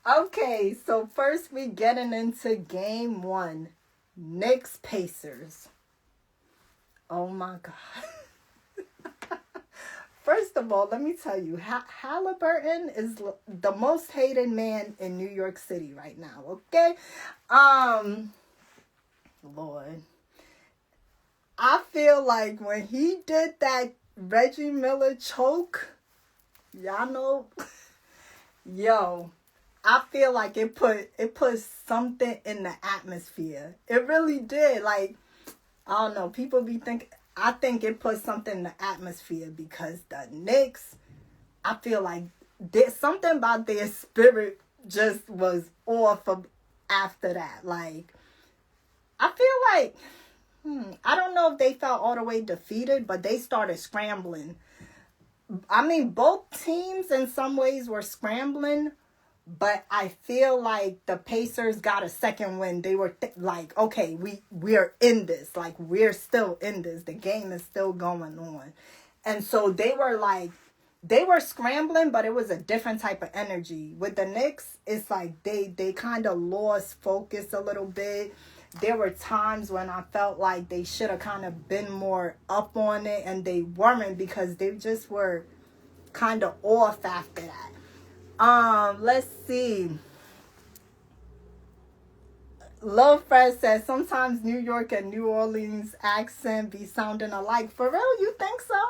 Okay, so first we getting into game one. Knicks Pacers. Oh my god. First of all, let me tell you, Haliburton is the most hated man in New York City right now, okay? Um, Lord. I feel like when he did that Reggie Miller choke, y'all know, yo, I feel like it put something in the atmosphere. It really did. Like, I don't know, people be thinking, I think it put something in the atmosphere because the Knicks, I feel like there's something about their spirit just was off of after that. Like, I feel like, I don't know if they felt all the way defeated, but they started scrambling. I mean, both teams in some ways were scrambling, but I feel like the Pacers got a second win. They were like, okay, we're in this. Like, we're still in this. The game is still going on. And so they were scrambling, but it was a different type of energy. With the Knicks, it's like they kind of lost focus a little bit. There were times when I felt like they should have kind of been more up on it, and they weren't because they just were kind of off after that. Let's see. Lil Fred says sometimes New York and New Orleans accent be sounding alike. For real, you think so?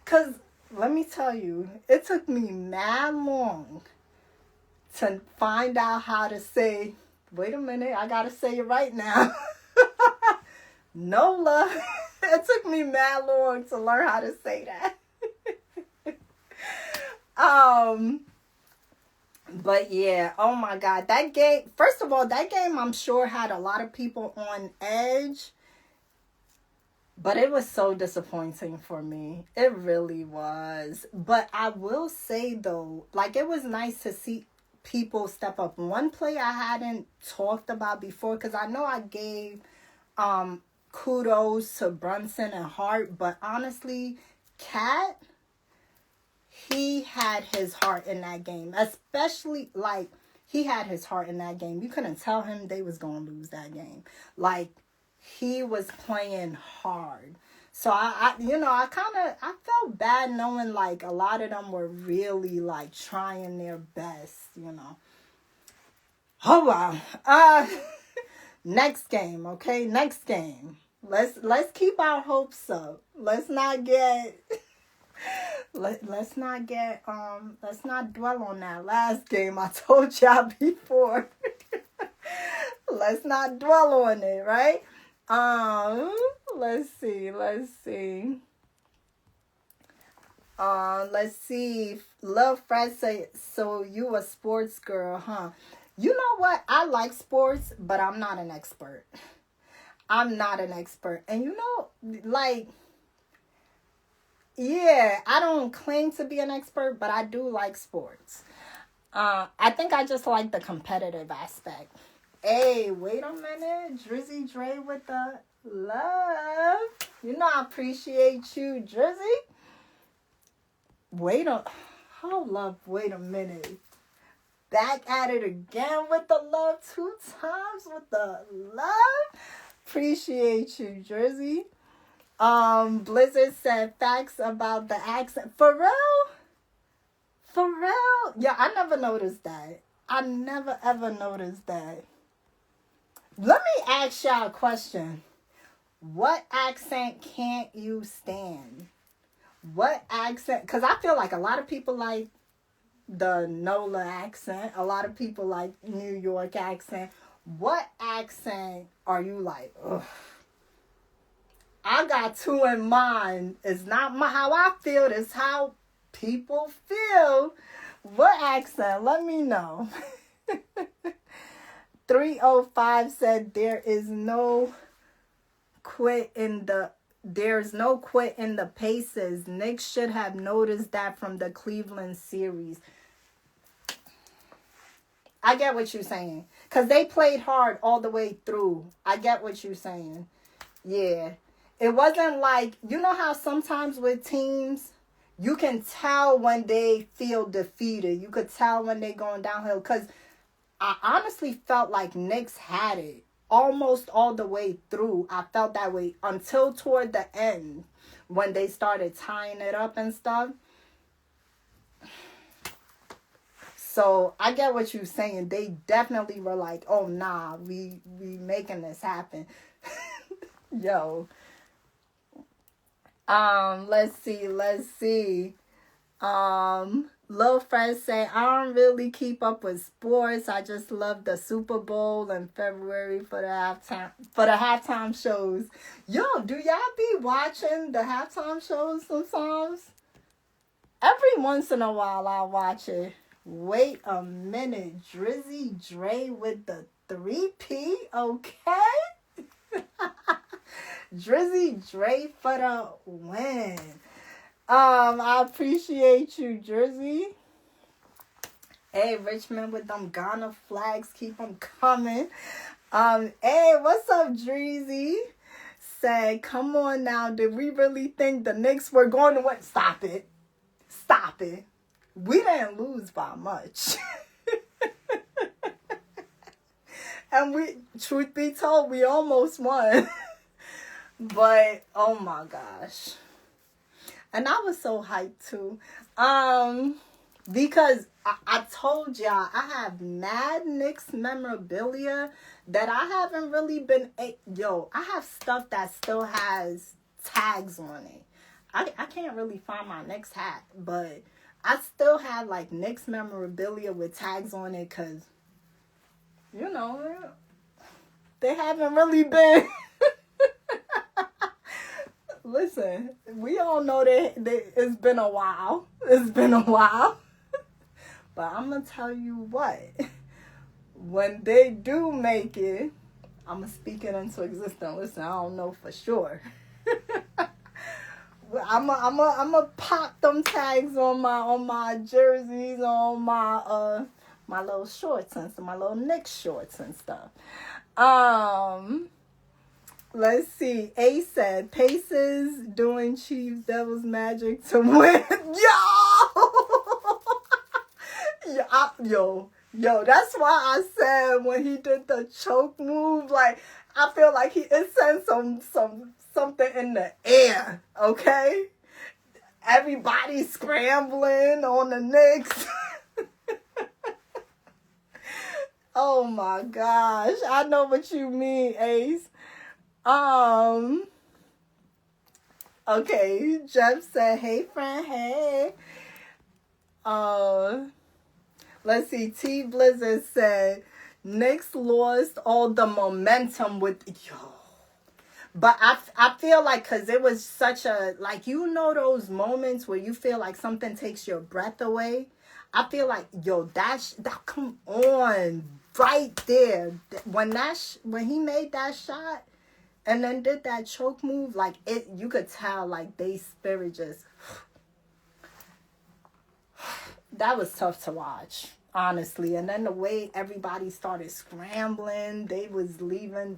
Cause let me tell you, it took me mad long to find out how to say. Wait a minute, I gotta say it right now. Nola. It took me mad long to learn how to say that. But yeah, oh my God, that game, first of all, that game I'm sure had a lot of people on edge, but it was so disappointing for me. It really was. But I will say though, like, it was nice to see people step up. One play I hadn't talked about before, because I know I gave kudos to Brunson and Hart, but honestly, Cat, he had his heart in that game. Especially, like, he had his heart in that game. You couldn't tell him they was going to lose that game. Like, he was playing hard. So, I felt bad knowing, like, a lot of them were really, like, trying their best, you know. Oh, wow. Next game, okay? Next game. Let's keep our hopes up. Let's not dwell on that last game I told y'all before. Let's not dwell on it, right? Let's see. Let's see. Love Fred say, so you a sports girl, huh? You know what? I like sports, but I'm not an expert. I'm not an expert. And you know, like, yeah, I don't claim to be an expert, but I do like sports. I think I just like the competitive aspect. Hey, wait a minute. Drizzy Dre with the love. You know I appreciate you, Drizzy. Hold up, wait a minute. Back at it again with the love, 2 times with the love. Appreciate you, Drizzy. Blizzard said facts about the accent. For real? For real? Yeah, I never noticed that. I never ever noticed that. Let me ask y'all a question. What accent can't you stand? What accent? Because I feel like a lot of people like the NOLA accent. A lot of people like New York accent. What accent are you like, ugh? I got 2 in mind. It's not how I feel. It's how people feel. What accent? Let me know. 305 said there's no quit in the Pacers. Knicks should have noticed that from the Cleveland series. I get what you're saying. Because they played hard all the way through. I get what you're saying. Yeah. It wasn't like, you know how sometimes with teams, you can tell when they feel defeated. You could tell when they're going downhill. Because I honestly felt like Knicks had it almost all the way through. I felt that way until toward the end when they started tying it up and stuff. So I get what you're saying. They definitely were like, oh nah, we making this happen. Yo. Let's see. Lil Fred say, I don't really keep up with sports. I just love the Super Bowl in February for the halftime shows. Yo, do y'all be watching the halftime shows sometimes? Every once in a while I watch it. Wait a minute. Drizzy Dre with the 3P? Okay. Drizzy Dre for the win. I appreciate you, Drizzy. Hey, Richmond with them Ghana flags. Keep them coming. Hey, what's up, Drizzy? Said, come on now. Did we really think the Knicks were going to win? Stop it. Stop it. We didn't lose by much. And truth be told, we almost won. But, oh my gosh. And I was so hyped too. Because I told y'all, I have mad Knicks memorabilia that I haven't really been... I have stuff that still has tags on it. I can't really find my Knicks hat, but I still have like Knicks memorabilia with tags on it because, you know, they haven't really been... Listen, we all know that it's been a while. It's been a while. But I'm going to tell you what. When they do make it, I'm going to speak it into existence. Listen, I don't know for sure. I'm a pop them tags on my jerseys, on my little shorts and my little Knicks shorts and stuff. Let's see. A said Pacers doing Chiefs Devils magic to win. Yo, that's why I said when he did the choke move, like I feel like it sent something in the air, okay? Everybody scrambling on the Knicks. Oh my gosh. I know what you mean, Ace. Okay, Jeff said, hey friend, hey. Let's see, T Blizzard said, Knicks lost all the momentum with, But I feel like, because it was such a, like, you know those moments where you feel like something takes your breath away? I feel like, that come on, right there. When he made that shot and then did that choke move, like, you could tell, like, they spirit just, that was tough to watch, honestly. And then the way everybody started scrambling, they was leaving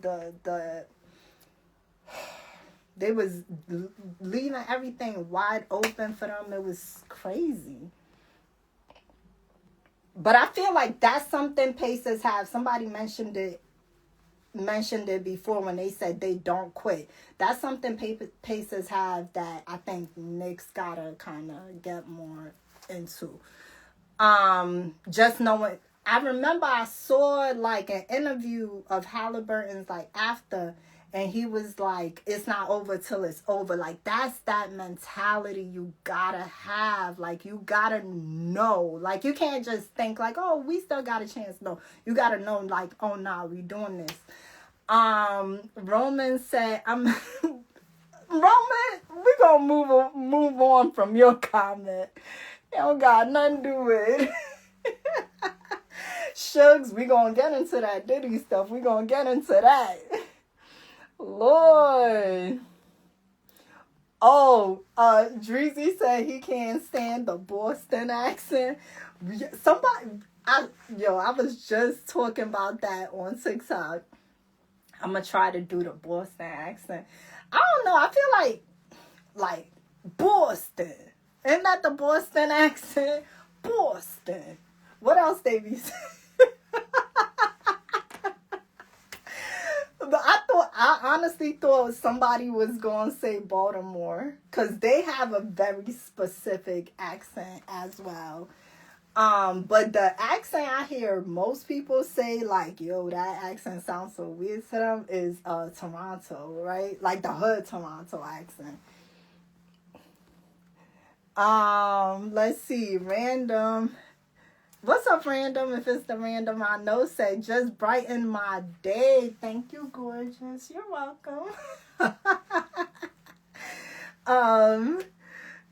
they was leaving everything wide open for them. It was crazy. But I feel like that's something Pacers have. Somebody mentioned it before when they said they don't quit. That's something Pacers have that I think Knicks gotta kind of get more into. Just knowing, I remember I saw like an interview of Haliburton's like after, and he was like, it's not over till it's over. Like, that's that mentality you gotta have. Like, you gotta know. Like, you can't just think like, oh, we still got a chance. No, you gotta know like, oh, nah, we doing this. Roman said, Roman, we gonna move on from your comment. It don't got nothing to do with it. Shugs, we gonna get into that Diddy stuff. We gonna get into that. Lord. Oh, Dreezy said he can't stand the Boston accent. I was just talking about that on TikTok. I'm gonna try to do the Boston accent. I don't know. I feel like Boston. Isn't that the Boston accent? Boston. What else they be saying? honestly thought somebody was going to say Baltimore because they have a very specific accent as well. But the accent I hear most people say, like, yo, that accent sounds so weird to them, is Toronto, right? Like the hood Toronto accent. Let's see, random. What's up, random? If it's the random I know, say just brighten my day. Thank you, gorgeous. You're welcome.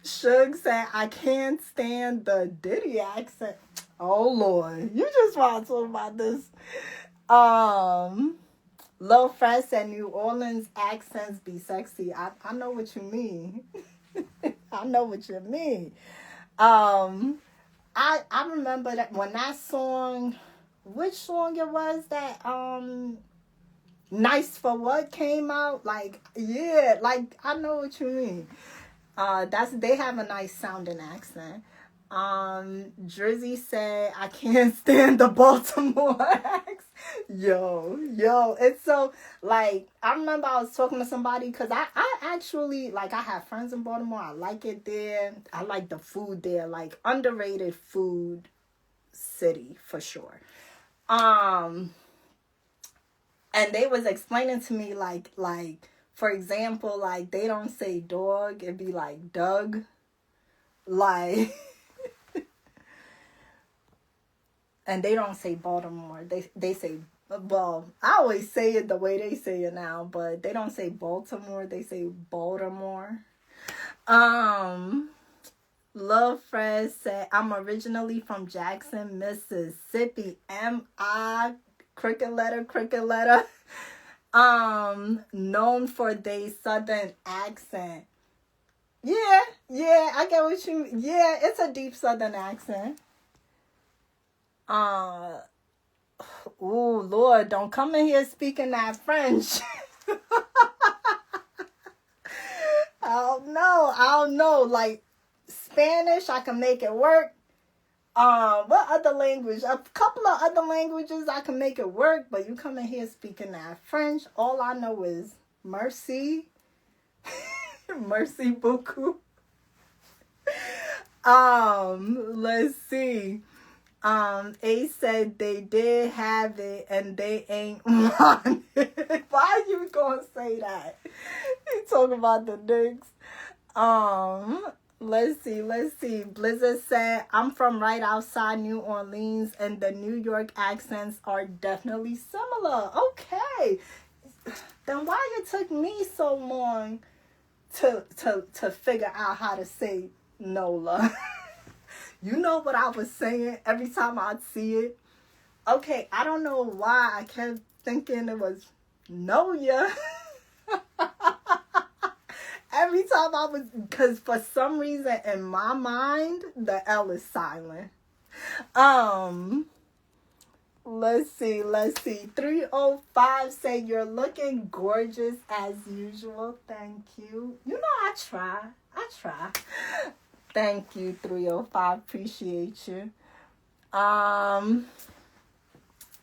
Suge said I can't stand the Diddy accent. Oh Lord, you just want to talk about this. Lil Fred said New Orleans accents be sexy. I know what you mean. I know what you mean. I remember that when that song, which song it was that Nice for What came out, like, yeah, like I know what you mean. They have a nice sounding accent. Drizzy said I can't stand the Baltimore accent. Yo, it's so, like, I remember I was talking to somebody because I actually, like, I have friends in Baltimore. I like it there. I like the food there, like, underrated food city for sure. And they was explaining to me, like, for example, like, they don't say dog, it'd be like Doug. Like, and they don't say Baltimore. They say, well, I always say it the way they say it now, but they don't say Baltimore, they say Baltimore. Love Fred said, I'm originally from Jackson, Mississippi. M.I. Cricket letter. Known for their southern accent. Yeah, I get what you mean. Yeah, it's a deep southern accent. Ooh, Lord, don't come in here speaking that French. I don't know. Like, Spanish, I can make it work. What other language? A couple of other languages I can make it work, but you come in here speaking that French, all I know is merci. Merci beaucoup. Let's see. A said they did have it and they ain't want it. Why are you gonna say that? He talking about the Knicks. Let's see. Blizzard said, I'm from right outside New Orleans and the New York accents are definitely similar. Okay. Then why it took me so long to figure out how to say NOLA? You know what I was saying every time I'd see it? Okay, I don't know why I kept thinking it was Noya. Every time because for some reason in my mind, the L is silent. Let's see. 305 say you're looking gorgeous as usual. Thank you. You know, I try. Thank you, 305. Appreciate you.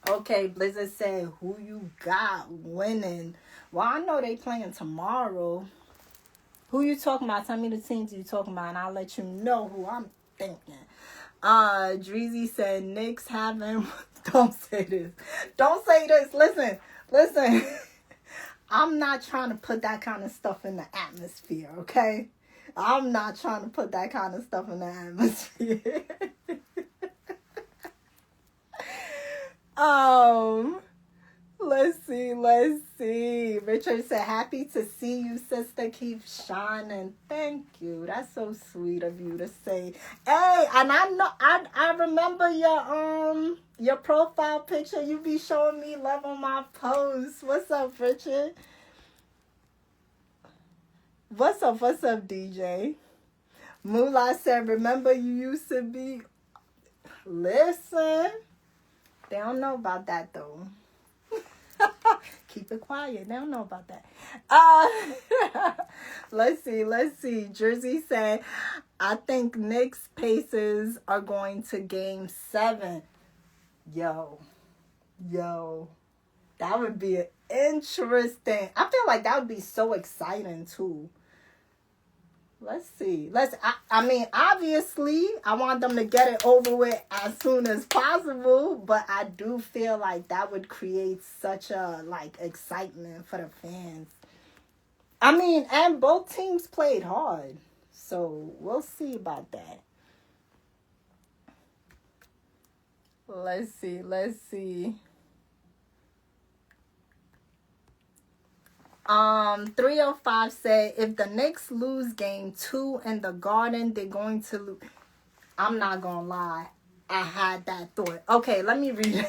Okay, Blizzard said, who you got winning? Well, I know they playing tomorrow. Who you talking about? Tell me the teams you talking about, and I'll let you know who I'm thinking. Dreezy said, Knicks having... Don't say this. Listen. I'm not trying to put that kind of stuff in the atmosphere, okay? I'm not trying to put that kind of stuff in the atmosphere. Let's see. Richard said, happy to see you, sister. Keep shining. Thank you. That's so sweet of you to say. Hey, and I know I remember your profile picture. You be showing me love on my posts. What's up, Richard? What's up, DJ? Moolah said, remember you used to be... Listen. They don't know about that, though. Keep it quiet. They don't know about that. Let's see. Jersey said, I think Knicks Pacers are going to game 7. Yo. That would be interesting. I feel like that would be so exciting too. Let's see. I mean, obviously, I want them to get it over with as soon as possible, but I do feel like that would create such a, like, excitement for the fans. I mean, and both teams played hard, so we'll see about that. Let's see. 305 said if the Knicks lose game 2 in the Garden, they're going to lose. I'm not gonna lie. I had that thought. Okay, let me read it.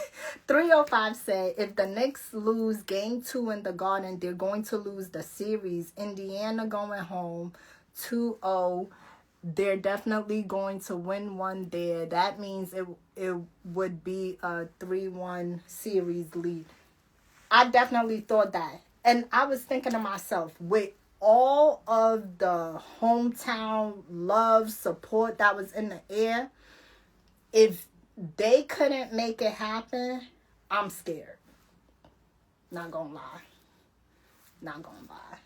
305 said if the Knicks lose game 2 in the Garden, they're going to lose the series. Indiana going home 2-0. They're definitely going to win one there. That means it would be a 3-1 series lead. I definitely thought that. And I was thinking to myself, with all of the hometown love, support that was in the air, if they couldn't make it happen, I'm scared. Not gonna lie. Not gonna lie.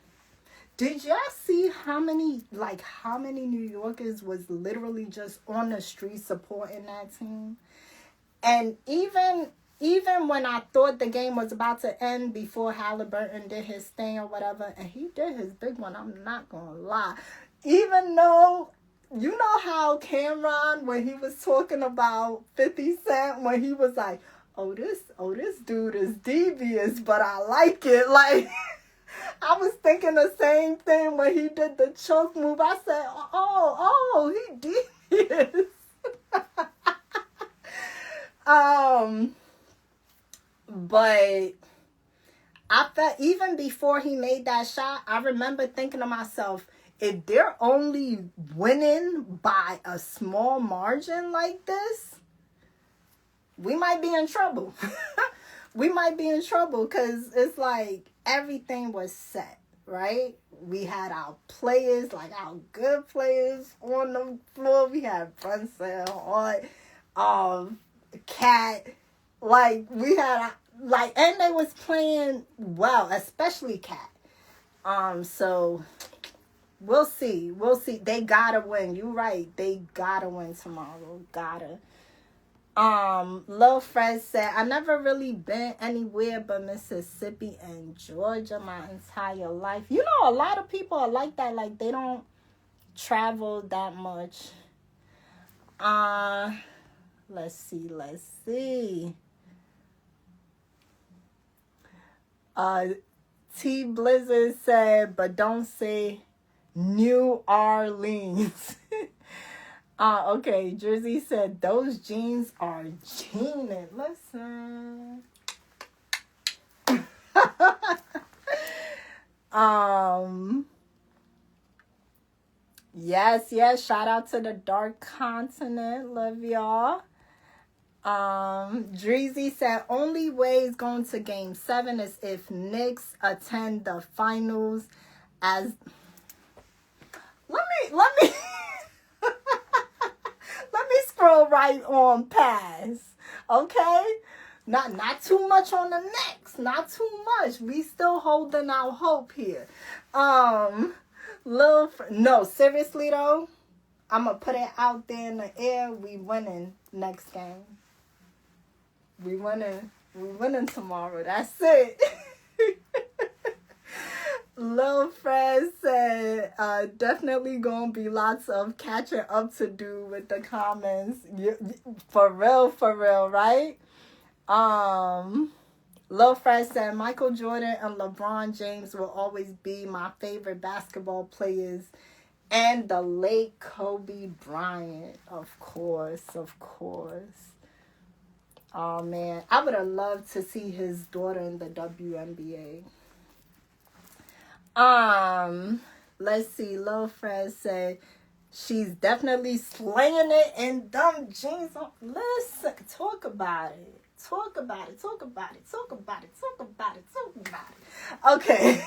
Did y'all see how many New Yorkers was literally just on the street supporting that team? And even when I thought the game was about to end before Haliburton did his thing or whatever, and he did his big one, I'm not going to lie. Even though, you know how Cameron, when he was talking about 50 Cent, when he was like, oh, this dude is devious, but I like it. Like, I was thinking the same thing when he did the choke move. I said, oh, he devious. But I felt even before he made that shot, I remember thinking to myself, if they're only winning by a small margin like this, we might be in trouble. We might be in trouble because it's like everything was set, right? We had our players, like our good players on the floor. We had Brunson, Hart, Cat. Like, we had, and they was playing well, especially Cat. So, we'll see. They gotta win. You're right. They gotta win tomorrow. Gotta. Lil Fred said, I never really been anywhere but Mississippi and Georgia my entire life. You know, a lot of people are like that. Like, they don't travel that much. Let's see. T Blizzard said, but don't say New Orleans. Okay, Jersey said, those jeans are jeaning. Listen. Yes, shout out to the Dark Continent. Love y'all. Dreezy said only way is going to game 7 is if Knicks attend the finals as let me let me scroll right on past. Okay? Not too much on the Knicks. Not too much. We still holding our hope here. No, seriously though, I'm gonna put it out there in the air. We winning next game. We winning tomorrow. That's it. Lil Fred said, definitely gonna be lots of catching up to do with the comments. For real, right? Lil Fred said, Michael Jordan and LeBron James will always be my favorite basketball players. And the late Kobe Bryant, of course. Oh, man. I would have loved to see his daughter in the WNBA. Let's see. Lil Fred said, she's definitely slaying it in them jeans. Listen, talk about it. Okay.